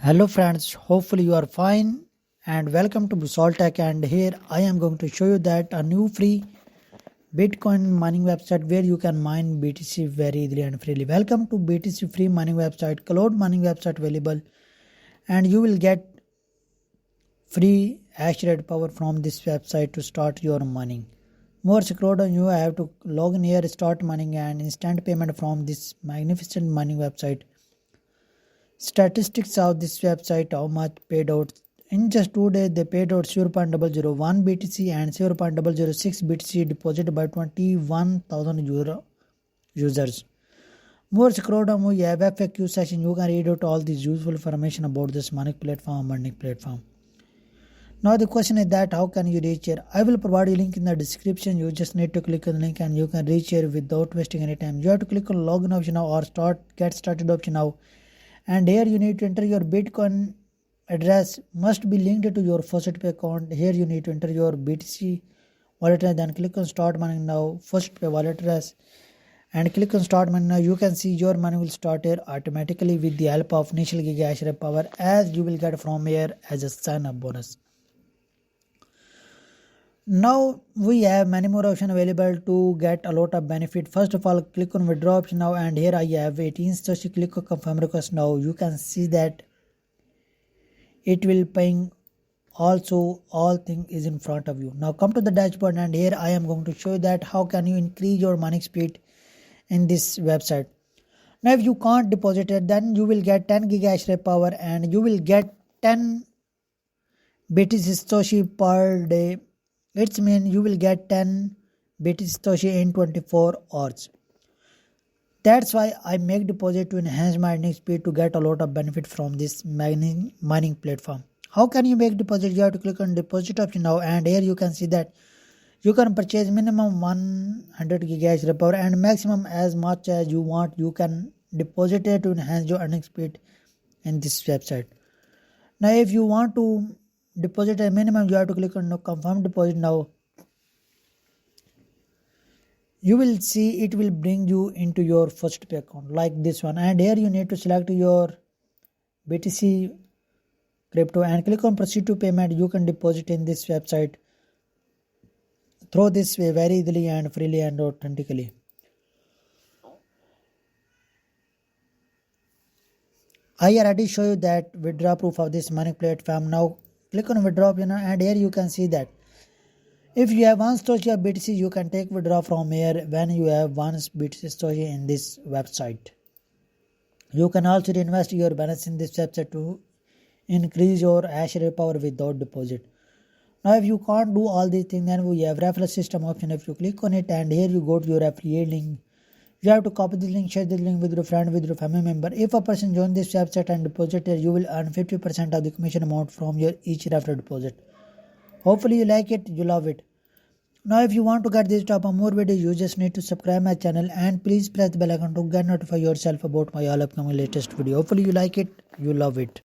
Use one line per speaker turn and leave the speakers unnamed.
Hello friends, hopefully you are fine and welcome to Bosal Tech, and here I am going to show you that a new free Bitcoin mining website where you can mine BTC very easily and freely. Welcome to BTC free mining website, cloud mining website available, and you will get free hash rate power from this website to start your mining. More scroll down, you have to log in here, start mining, and instant payment from this magnificent mining website. Statistics of this website, how much paid out. In just 2 days, they paid out 0.001 BTC and 0.006 BTC deposited by 21,000 users. More scroll down, we have FAQ session. You can read out all this useful information about this mining platform. Now the question is that how can you reach here? I will provide a link in the description. You just need to click on the link and you can reach here without wasting any time. You have to click on login option now or get started option now. And here you need to enter your Bitcoin address, must be linked to your FirstPay account. Here you need to enter your BTC wallet address, then click on start mining now, FirstPay wallet address, and click on start mining now. You can see your money will start here automatically with the help of initial giga hash rate power, as you will get from here as a sign up bonus. Now we have many more options available to get a lot of benefit. First of all, click on withdraw option now, and here I have 18 stocks. Click on confirm request now. You can see that it will ping. Also, all thing is in front of you. Now come to the dashboard, and here I am going to show you that how can you increase your mining speed in this website. Now if you can't deposit it, then you will get 10 giga hash rate power and you will get 10 BTC Satoshi per day. It means you will get 10 BTC Satoshi in 24 hours. That's why I make deposit to enhance my mining speed to get a lot of benefit from this mining platform. How can you make deposit? You have to click on deposit option now, and here you can see that you can purchase minimum 100 gigahash rate power and maximum as much as you want. You can deposit it to enhance your earning speed in this website. Now if you want to deposit a minimum, you have to click on confirm deposit now. You will see it will bring you into your FirstPay account like this one, and here you need to select your BTC crypto and click on proceed to payment. You can deposit in this website through this way very easily and freely and authentically. I already show you that withdraw proof of this mining platform. Now click on withdraw option, and here you can see that if you have one Satoshi of BTC, you can take withdraw from here when you have one BTC Satoshi in this website. You can also reinvest your balance in this website to increase your hash rate power without deposit. Now if you can't do all these things, then we have referral system option. If you click on it, and here you go to your affiliate link, you have to copy the link, share the link with your friend, with your family member. If a person joins this website and deposit it, you will earn 50% of the commission amount from your each referral deposit. Hopefully you like it, you love it. Now if you want to get this type of more videos, you just need to subscribe my channel and please press the bell icon to get notified yourself about my all upcoming latest video. Hopefully you like it, you love it.